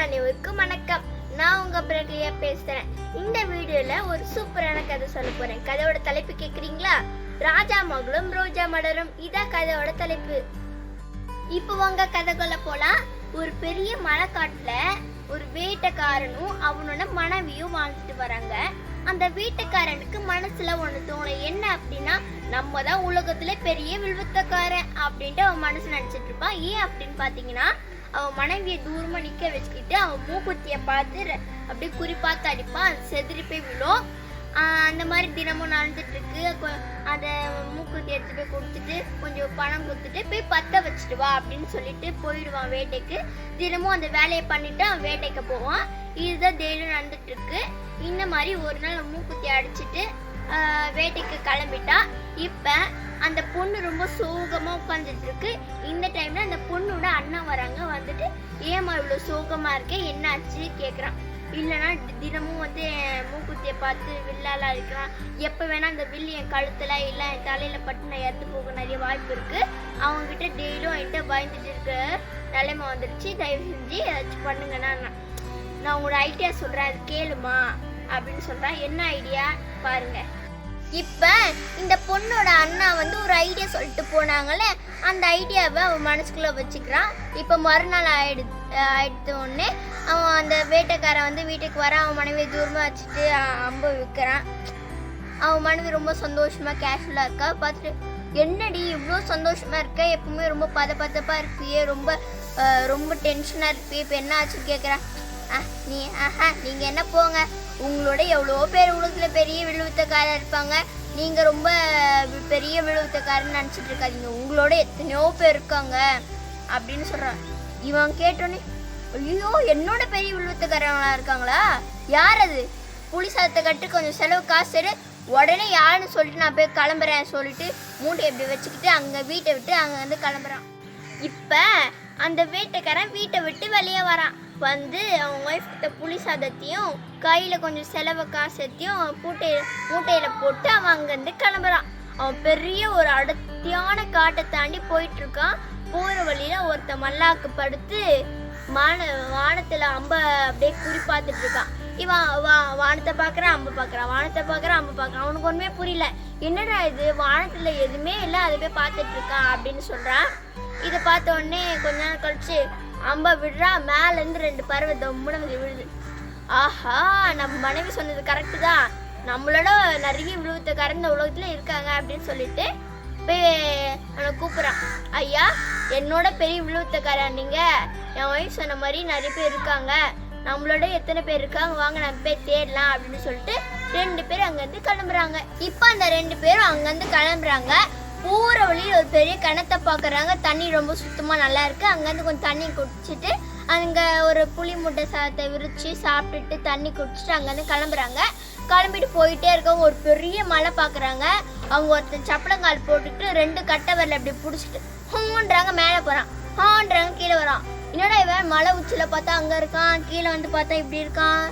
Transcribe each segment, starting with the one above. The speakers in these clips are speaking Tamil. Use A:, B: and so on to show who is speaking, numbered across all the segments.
A: அனைவருக்கும் வணக்கம். நான் உங்க பிரகலியா பேசுறேன். இந்த வீடியோல ஒரு சூப்பரான கதை சொல்ல போறேன். கதையோட தலைப்பு கேக்குறீங்களா? ராஜா மகளும் ரோஜா மலரும். இதான் கதையோட தலைப்பு. இப்போ உங்க கதைக்குள்ள போலாம். ஒரு பெரிய மலைக்காட்டுல ஒரு வேட்டைக்காரனும் அவனோட மனைவியும் வாழ்ந்துட்டு வராங்க. அந்த வீட்டுக்காரனுக்கு மனசுல ஒண்ணு தோணும். என்ன அப்படின்னா, நம்ம தான் உலகத்துல பெரிய வில்வத்தக்காரன் அப்படின்ட்டு அவன் மனசு நினைச்சிட்டு இருப்பான். ஏன் அப்படின்னு பாத்தீங்கன்னா, அவன் மனைவியை தூரமா நிக்க வச்சுக்கிட்டு அவன் மூக்குத்திய பார்த்து அப்படியே குறிப்பாத்து அடிப்பான். அது செதறி போய் விழும். அந்த மாதிரி தினமும் நடந்துட்டு இருக்கு. அதை மூக்குத்தி எடுத்து போய் கொடுத்துட்டு கொஞ்சம் பணம் கொடுத்துட்டு போய் பத்த வச்சுட்டு வா அப்படின்னு சொல்லிட்டு போயிடுவான் வேட்டைக்கு. தினமும் அந்த வேலையை பண்ணிட்டு அவன் வேட்டைக்கு போவான். இதுதான் டெய்லியும் நடந்துட்டு இருக்கு. இந்த மாதிரி ஒரு நாள் மூக்குத்தி அடிச்சுட்டு வேட்டைக்கு கிளம்பிட்டா. இப்ப அந்த பொண்ணு ரொம்ப சோகமா உட்காந்துட்டு இருக்கு. இந்த டைம்ல அந்த பொண்ணோட அண்ணா வராங்க. வந்துட்டு ஏமா இவ்வளவு சோகமா இருக்கே, என்னாச்சு கேக்குறான். இல்லைன்னா தினமும் மூக்குத்திய பார்த்து வில்லாலா இருக்கிறான். எப்ப வேணா அந்த வில்லு என் கழுத்துல இல்ல என் தலையில பட்டு நான் இறந்து போக நிறைய வாய்ப்பு இருக்கு. அவங்க கிட்ட டெய்லியும் என்கிட்ட பயந்துட்டு இருக்க நிலைமை வந்துடுச்சு. தயவு செஞ்சு ஏதாச்சும் பண்ணுங்கன்னா நான் உங்களோட ஐடியா சொல்றேன், அது கேளுமா அப்படின்னு சொல்றான். என்ன ஐடியா பாருங்க. இப்ப இந்த பொண்ணோட அண்ணா ஒரு ஐடியா சொல்லிட்டு போனாங்கல்ல, அந்த ஐடியாவை அவன் மனசுக்குள்ள வச்சுக்கிறான். இப்ப மறுநாள் ஆயிடுத்த உடனே அவன் அந்த வேட்டைக்காரன் வீட்டுக்கு வர அவன் மனைவியை தூரமா வச்சுட்டு அம்பு விற்கிறான். அவன் மனைவி ரொம்ப சந்தோஷமா கேஷுவலா இருக்கா. பார்த்துட்டு, என்னடி இவ்வளோ சந்தோஷமா இருக்க, எப்பவுமே ரொம்ப பதப்பா இருப்பியே, ரொம்ப ரொம்ப டென்ஷனா இருப்பியே, இப்ப என்ன ஆச்சுன்னு கேட்குறான். நீங்க என்ன போங்க, உங்களோட எவ்வளோ பேர் உலகத்துல பெரிய விழுவுத்தக்காரர் இருப்பாங்க, நீங்க ரொம்ப பெரிய விழுவுத்தக்காரன்னு நினைச்சிட்டு இருக்காதீங்க, உங்களோட எத்தனையோ பேர் இருக்காங்க அப்படின்னு சொல்றான். இவன் கேட்டோன்னே, ஐயோ என்னோட பெரிய விழுவுத்தக்காரங்களா இருக்காங்களா, யார் அது, புளி சாதத்தை கட்டு கொஞ்சம் செலவு காசு உடனே யாருன்னு சொல்லிட்டு நான் போய் கிளம்புறேன் சொல்லிட்டு மூட்டை எப்படி வச்சுக்கிட்டு அங்க வீட்டை விட்டு அங்க கிளம்புறான். இப்ப அந்த வேட்டைக்காரன் வீட்டை விட்டு வெளியே வரான். அவன் ஒய்ஃப் கிட்ட புளி சாதத்தையும் கையில கொஞ்சம் செலவு காசத்தையும் மூட்டையில போட்டு அவன் அங்கிருந்து கிளம்புறான். அவன் பெரிய ஒரு அடர்த்தியான காட்டை தாண்டி போயிட்டு இருக்கான். போற வழியில ஒருத்த மல்லாக்கு படுத்து வானத்துல அம்ப அப்படியே குறிப்பாத்துட்டு இருக்கான். இவன் வானத்தை பாக்குறான், அம்பு பாக்குறான், வானத்தை பாக்குறான், அம்பு பாக்குறான். அவனுக்கு ஒண்ணுமே புரியல. என்னடா இது, வானத்துல எதுவுமே இல்லை, அதை போய் பார்த்துட்டு இருக்கான் அப்படின்னு சொல்றான். இதை பார்த்த உடனே கொஞ்ச நாள் கழிச்சு அம்பா விடுறா. மேல இருந்து 2 பறவை தொம்முன்னு விழுது. ஆஹா, நம்ம மனைவி சொன்னது கரெக்டு தான், நம்மளோட நிறைய விழுவத்தக்காரன் இந்த உலகத்துல இருக்காங்க அப்படின்னு சொல்லிட்டு போய் அவனை கூப்பிடுறான். ஐயா, என்னோட பெரிய விழுவத்தக்காரன் நீங்க, என் ஒய்ஃப் சொன்ன மாதிரி நிறைய பேர் இருக்காங்க, நம்மளோட எத்தனை பேர் இருக்காங்க, வாங்க நம்ம போய் தேடலாம் அப்படின்னு சொல்லிட்டு 2 பேர் அங்கிருந்து கிளம்புறாங்க. இப்ப அந்த 2 பேரும் அங்கிருந்து கிளம்புறாங்க. பூர வழியில் ஒரு பெரிய கிணத்தை பார்க்குறாங்க. தண்ணி ரொம்ப சுத்தமாக நல்லா இருக்குது. அங்கேருந்து கொஞ்சம் தண்ணி குடிச்சிட்டு அங்கே ஒரு புளி முட்டை சாதத்தை விரித்து சாப்பிட்டுட்டு தண்ணி குடிச்சிட்டு அங்கேருந்து கிளம்புறாங்க. கிளம்பிட்டு போயிட்டே இருக்கவங்க ஒரு பெரிய மலை பார்க்குறாங்க. அவங்க ஒருத்தர் சப்பளங்கால் போட்டுட்டு 2 கட்டை வரல அப்படி பிடிச்சிட்டு ஹோன்றாங்க. மேலே போகிறான், ஹான்றாங்க, கீழே வரான். என்னடா இவன் மலை உச்சியில் பார்த்தா அங்கே இருக்கான், கீழே பார்த்தா இப்படி இருக்கான்.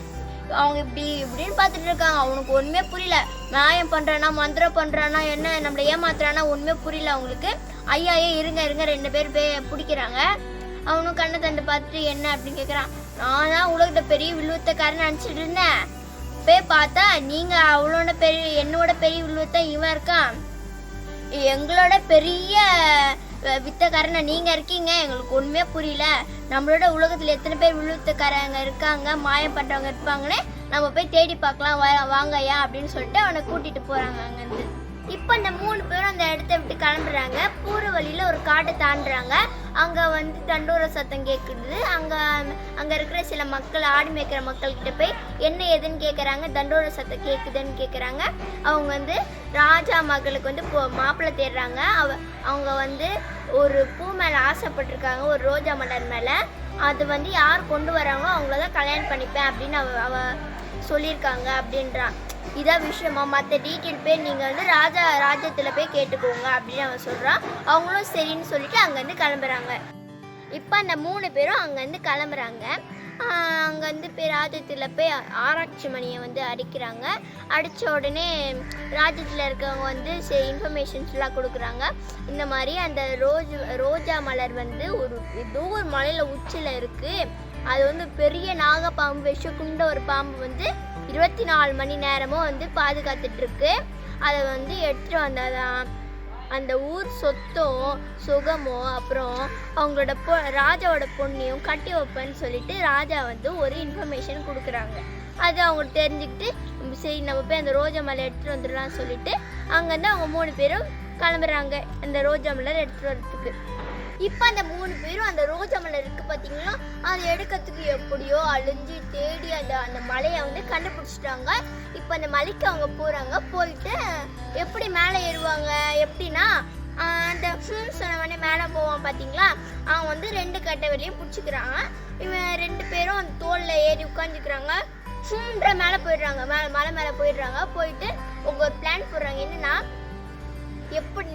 A: அவங்க இப்படின்னு பார்த்துட்டு இருக்காங்க. அவனுக்கு ஒண்ணுமே புரியல. நியாயம் பண்றானா, மந்திரம் பண்றானா, என்ன நம்மளை ஏமாத்துறானா ஒண்ணுமே புரியல அவங்களுக்கு. ஐயா இருங்க 2 பேர் போய் பிடிக்கிறாங்க. அவனும் கண்ணை தண்டு பார்த்துட்டு என்ன அப்படின்னு கேட்குறான். நான் தான் உலகத்தை பெரிய வில்லுவத்தக்காரன்னு நினச்சிட்டு இருந்தேன். போய் பார்த்தா நீங்க என்னோட பெரிய வில்லுவத்தை இவன் இருக்கான், எங்களோட பெரிய வித்தக்காரனை நீங்க இருக்கீங்க. எங்களுக்கு ஒண்ணுமே புரியல. நம்மளோட உலகத்துல எத்தனை பேர் விழுத்தக்காரங்க இருக்காங்க, மாயம் பண்றவங்க இருப்பாங்கன்னு நம்ம போய் தேடி பார்க்கலாம், வாங்கய்யா அப்படின்னு சொல்லிட்டு அவனை கூட்டிட்டு போறாங்க அங்கிருந்து. இப்ப அந்த 3 பேரும் அந்த இடத்த விட்டு கிளம்புறாங்க. போற வழியில ஒரு காட்டை தாண்டுறாங்க. அங்க தண்டோர சத்தம் கேட்குது. அங்க இருக்கிற சில மக்கள், ஆடு மேய்க்கிற மக்கள் கிட்ட போய் என்ன ஏதுன்னு கேட்கறாங்க. தண்டோர சத்தம் கேட்குதுன்னு கேட்கறாங்க. அவங்க ராஜா மகளுக்கு மாப்பிள்ளை தேடுறாங்க. அவங்க ஒரு பூ மேல ஆசைப்பட்டிருக்காங்க, ஒரு ரோஜா மலர் மேல. அது யார் கொண்டு வராங்களோ அவங்களதான் கல்யாணம் பண்ணிப்பேன் அப்படின்னு அவ சொல்லியிருக்காங்க அப்படின்றான். இதான் விஷயமா, மற்ற டீட்டெயில் பேர் நீங்கள் ராஜ்யத்தில் போய் கேட்டுக்கோங்க அப்படின்னு அவன் சொல்கிறான். அவங்களும் சரின்னு சொல்லிட்டு அங்கேருந்து கிளம்புறாங்க. இப்போ அந்த 3 பேரும் அங்கேருந்து கிளம்புறாங்க. அங்கே ராஜ்யத்தில் போய் ஆராய்ச்சி மணியை அடிக்கிறாங்க. அடித்த உடனே ராஜ்யத்தில் இருக்கவங்க சரி இன்ஃபர்மேஷன்ஸ்லாம் கொடுக்குறாங்க. இந்த மாதிரி அந்த ரோஜா மலர் ஒரு ஏதோ ஒரு மலையில் உச்சியில் இருக்குது, அது வந்து பெரிய நாகப்பாம்பு, விஷக்குண்ட ஒரு பாம்பு வந்து 24 மணி நேரமும் வந்து பாதுகாத்துட்டு இருக்கு. அதை வந்து எடுத்துட்டு வந்தாதான் அந்த ஊர் சொத்தும் சுகமும் அப்புறம் அவங்களோட ராஜாவோட பொண்ணையும் கட்டி வைப்பேன்னு சொல்லிட்டு ராஜா வந்து ஒரு இன்ஃபர்மேஷன் கொடுக்குறாங்க. அது அவங்க தெரிஞ்சுக்கிட்டு சரி நம்ம போய் அந்த ரோஜா மலை எடுத்துகிட்டு வந்துடலாம்னு சொல்லிட்டு அங்கேருந்து அவங்க 3 பேரும் கிளம்புறாங்க அந்த ரோஜா மலர் எடுத்துகிட்டு வர்றதுக்கு. இப்போ அந்த 3 பேரும் அந்த ரோஜா மலர் இருக்குது பார்த்தீங்களா, அதை எடுக்கிறதுக்கு எப்படியோ அழிஞ்சு தேடி அந்த மலையை வந்து கண்டுபிடிச்சிட்டாங்க. இப்போ அந்த மலைக்கு அவங்க போகிறாங்க. போயிட்டு எப்படி மேலே ஏறுவாங்க எப்படின்னா அந்த சொன்னவனே மேலே போவான் பார்த்தீங்களா, அவன் வந்து 2 கட்டை வெளியும் பிடிச்சிக்கிறாங்க. இவன் 2 பேரும் அந்த தோளில் ஏறி உட்காந்துக்கிறாங்க. மேலே போயிடுறாங்க. மலை மேலே போயிடுறாங்க. போயிட்டு ஒரு பிளான் போடுறாங்க. என்னன்னா எப்படி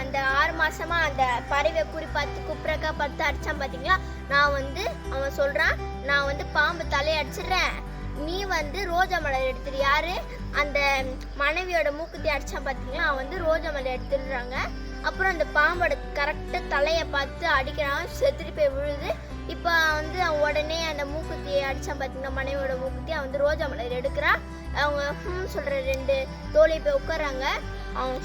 A: அந்த 6 மாசமா அந்த பறவை குறிப்பாத்து குப்புறக்கா பார்த்து அடிச்சான் பார்த்தீங்களா, அவன் சொல்றான் நான் வந்து பாம்பு தலையை அடிச்சிடுறேன், நீ வந்து ரோஜா மலர் எடுத்துரு. யாரு அந்த மனைவியோட மூக்குத்தி அடிச்சான் பார்த்தீங்களா, அவன் வந்து ரோஜா மலர் எடுத்துடுறாங்க. அப்புறம் அந்த பாம்போட கரெக்டாக தலையை பார்த்து அடிக்கிறான், செத்துட்டு போய் விழுது. இப்போ வந்து அவன் உடனே அந்த மூக்குத்தியை அடிச்சான் பார்த்தீங்கன்னா மனைவியோட மூக்குத்தி, அவன் வந்து ரோஜா மலர் எடுக்கிறான். அவங்க சொல்கிற 2 தோழி போய் உட்காராங்க. அவங்க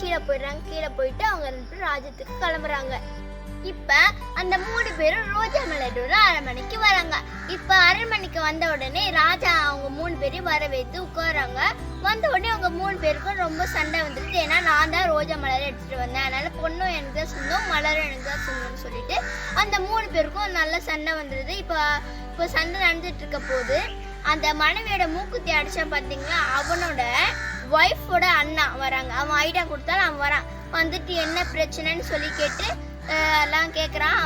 A: கீழே போயிடுறாங்க. கீழே போயிட்டு அவங்க 2 பேரும் ராஜ்யத்துக்கு கிளம்புறாங்க. இப்போ அந்த 3 பேரும் ரோஜா மலரோட அரண்மனைக்கு வராங்க. இப்போ அரண்மனைக்கு வந்த உடனே ராஜா அவங்க 3 பேரையும் வர வைத்து உட்காராங்க. வந்த உடனே அவங்க 3 பேருக்கும் ரொம்ப சண்டை வந்துடுது. ஏன்னா நான் தான் ரோஜா மலரை எடுத்துகிட்டு வந்தேன், அதனால பொண்ணும் எனக்கு தான் சொந்தம், மலரும் எனக்கு தான் சொந்தம்னு சொல்லிட்டு அந்த 3 பேருக்கும் நல்ல சண்டை வந்துடுது. இப்போ சண்டை நடந்துட்டு இருக்க போது அந்த மனைவியோட மூக்குத்தி அடிச்சா பார்த்தீங்களா, அவனோட ஒய்ஃபோட அண்ணா வராங்க. அவன் ஐடியா கொடுத்தாலும் அவன் வரான். வந்துட்டு என்ன பிரச்சனைன்னு சொல்லி கேட்டு எல்லாம் கேட்குறான்.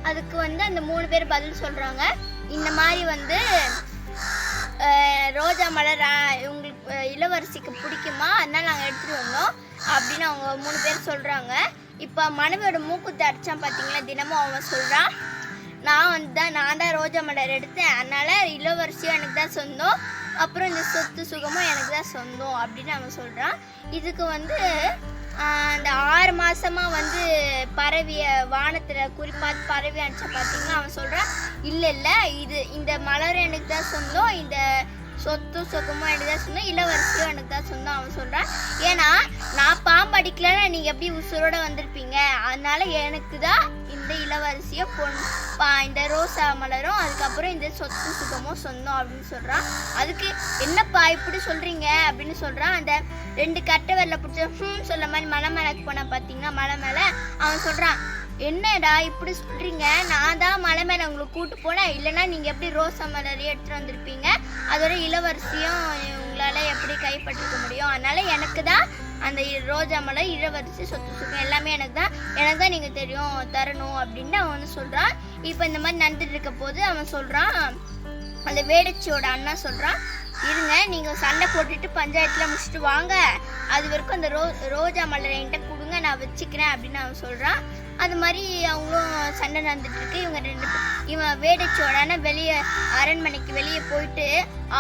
A: அதுக்கு வந்து அந்த 3 பேர் பதில் சொல்கிறாங்க. இந்த மாதிரி வந்து ரோஜா மலர் உங்களுக்கு இளவரசிக்கு பிடிக்குமா, அதனால நாங்கள் எடுத்துகிட்டு வந்தோம் அப்படின்னு அவங்க 3 பேர் சொல்கிறாங்க. இப்போ மனைவியோட மூக்குத்தி அடித்தான் பார்த்தீங்களா, தினமும் அவன் சொல்கிறான் நான் தான் ரோஜா மலர் எடுத்தேன், அதனால இளவரசியும் எனக்கு தான் சொந்தம், அப்புறம் இந்த சொத்து சுகமும் எனக்கு தான் சொந்தம் அப்படின்னு அவன் சொல்கிறான். இதுக்கு வந்து அந்த 6 மாசமா வந்து பறவைய வானத்தில் குறிப்பாக பறவை அடிச்சா பார்த்தீங்கன்னா அவன் சொல்கிறான் இல்லை இந்த மலர் எனக்கு தான் சொந்தம், இந்த சொத்து சுகமும் எனக்கு தான் சொந்தம், இளவரசியும் எனக்கு தான் சொந்தம் அவன் சொல்கிறான். ஏன்னா நான் பாம்பு அடிக்கலன்னா நீங்கள் எப்படி உசுரோட வந்திருப்பீங்க, அதனால எனக்கு தான் இந்த இளவரசியும் இந்த ரோசா மலரும் அதுக்கப்புறம் இந்த சொத்து சுகமும் சொந்தம் அப்படின்னு சொல்கிறான். அதுக்கு என்னப்பா இப்படி சொல்கிறீங்க அப்படின்னு சொல்கிறான். அந்த 2 கட்டை வரல பிடிச்ச சொல்ல மாதிரி மலை மேலே போனா பார்த்தீங்கன்னா மலை மேலே அவன் சொல்கிறான் என்னடா இப்படி சொல்கிறீங்க, நான் தான் மலை மேலே உங்களுக்கு கூட்டு போனேன், இல்லைன்னா நீங்கள் எப்படி ரோசா மலரையும் எடுத்துகிட்டு வந்திருப்பீங்க, அதோட இளவரசியும் உங்களால் எப்படி கைப்பற்றிக்க முடியும், அதனால் எனக்கு தான் அந்த ரோஜா மலர் இளவரசி சொத்து சுகம் எல்லாமே எனக்கு தான் நீங்கள் தெரியும் தரணும் அப்படின்னு அவன் வந்து சொல்கிறான். இப்போ இந்த மாதிரி நடந்துட்டு இருக்க போது அவன் சொல்கிறான், அந்த வேடச்சியோட அண்ணா சொல்கிறான் இருங்க நீங்கள் சண்டை போட்டுட்டு பஞ்சாயத்தில் முடிச்சுட்டு வாங்க, அது வரைக்கும் அந்த ரோஜா மலரை என்கிட்ட கொடுங்க நான் வச்சுக்கிறேன் அப்படின்னு அவன் சொல்கிறான். அது மாதிரி அவங்களும் சண்டை நடந்துட்டு இருக்கு. இவன் வேடச்சோடான வெளியே அரண்மனைக்கு வெளியே போயிட்டு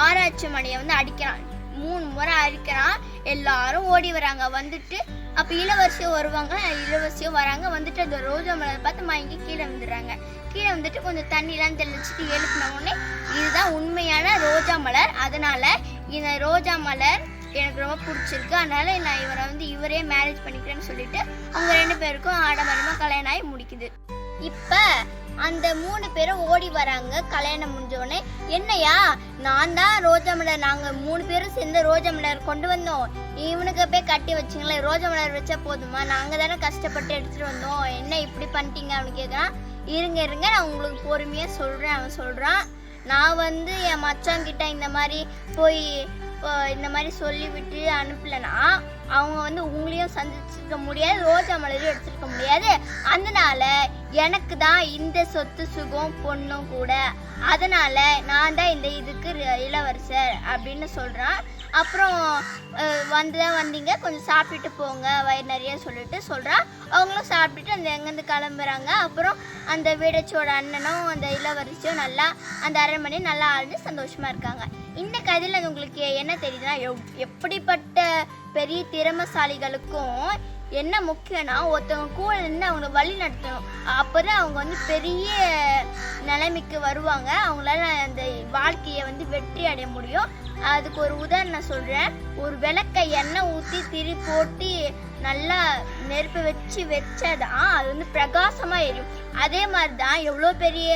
A: ஆராய்ச்சி மணியை வந்து அடிக்கிறான். 3 முறை அடிக்கிறான். எல்லாரும் ஓடி வராங்க. வந்துட்டு அப்போ இளவரசியும் வருவாங்க. இளவரசியும் வராங்க. வந்துட்டு அந்த ரோஜா மலர் பார்த்து மயங்கி கீழே வந்துடுறாங்க. கீழே வந்துட்டு கொஞ்சம் தண்ணிலாம் தெளிச்சுட்டு எழுப்பின உடனே இதுதான் உண்மையான ரோஜா மலர், அதனால இந்த ரோஜா மலர் எனக்கு ரொம்ப பிடிச்சிருக்கு, அதனால நான் இவரே மேரேஜ் பண்ணிக்கிறேன்னு சொல்லிட்டு அவங்க 2 பேருக்கும் ஆடம்பரமாக கல்யாணம் ஆகி முடிக்குது. இப்போ அந்த 3 பேரும் ஓடி வராங்க. கல்யாணம் முடிஞ்சோடனே என்னையா நான் தான் ரோஜா மலர், நாங்கள் 3 பேரும் சேர்ந்து ரோஜா மலர் கொண்டு வந்தோம், இவனுக்கு போய் கட்டி வச்சிங்களே, ரோஜா மலர் வச்சா போதுமா, நாங்கள் தானே கஷ்டப்பட்டு எடுத்துகிட்டு வந்தோம், என்ன இப்படி பண்ணிட்டீங்க அப்படின்னு கேட்குறான். இருங்க நான் உங்களுக்கு பொறுமையாக சொல்கிறேன். அவன் சொல்கிறான் நான் வந்து என் மச்சாங்கிட்ட இந்த மாதிரி போய் இந்த மாதிரி சொல்லிவிட்டு அனுப்பலைன்னா அவங்க உங்களையும் சந்திச்சிருக்க முடியாது, ரோஜா மலரையும் எடுத்துருக்க முடியாது, அதனால எனக்கு தான் இந்த சொத்து சுகம் பொண்ணும் கூட, அதனால நான் தான் இந்த இதுக்கு இளவரசர் அப்படின்னு சொல்கிறான். அப்புறம் வந்தீங்க கொஞ்சம் சாப்பிட்டுட்டு போங்க வயிறு நிறைய சொல்லிட்டு சொல்கிறான். அவங்களும் சாப்பிட்டுட்டு எங்கேருந்து கிளம்புறாங்க. அப்புறம் அந்த வேடச்சியோட அண்ணனும் அந்த இளவரசியும் நல்லா அந்த அரண்மனையும் நல்லா ஆழ்ந்து சந்தோஷமாக இருக்காங்க. இந்த கதையில் உங்களுக்கு என்ன தெரியுதுன்னா எப்படிப்பட்ட பெரிய திறமைசாலிகளுக்கும் என்ன முக்கியம்னா ஒருத்தவங்க கூட நின்று அவங்கள வழி நடத்தணும். அப்போதான் அவங்க வந்து பெரிய நிலைமைக்கு வருவாங்க. அவங்களால அந்த வாழ்க்கையை வந்து வெற்றி அடைய முடியும். அதுக்கு ஒரு உதாரணம் நான் சொல்கிறேன். ஒரு விளக்கை எண்ணெய் ஊற்றி திரி போட்டு நல்லா நெருப்பு வச்சாதான் அது வந்து பிரகாசமாக எரியும். அதே மாதிரி தான் எவ்வளோ பெரிய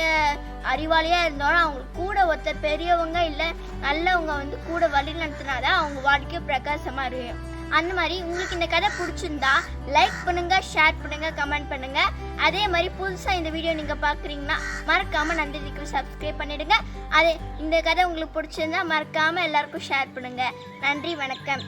A: அறிவாளியாக இருந்தாலும் அவங்களுக்கு கூட ஒருத்தர் பெரியவங்க இல்லை நல்லவங்க வந்து கூட வழி நடத்தினாதான் அவங்க வாழ்க்கையை பிரகாசமாக இருக்கும். அந்த மாதிரி உங்களுக்கு இந்த கதை பிடிச்சிருந்தா லைக் பண்ணுங்க, ஷேர் பண்ணுங்க, கமெண்ட் பண்ணுங்க. அதே மாதிரி புதுசாக இந்த வீடியோ நீங்கள் பார்க்குறீங்கன்னா மறக்காம நந்தினிக்கு சப்ஸ்கிரைப் பண்ணிடுங்க. இந்த கதை உங்களுக்கு பிடிச்சிருந்தா மறக்காம எல்லாருக்கும் ஷேர் பண்ணுங்க. நன்றி, வணக்கம்.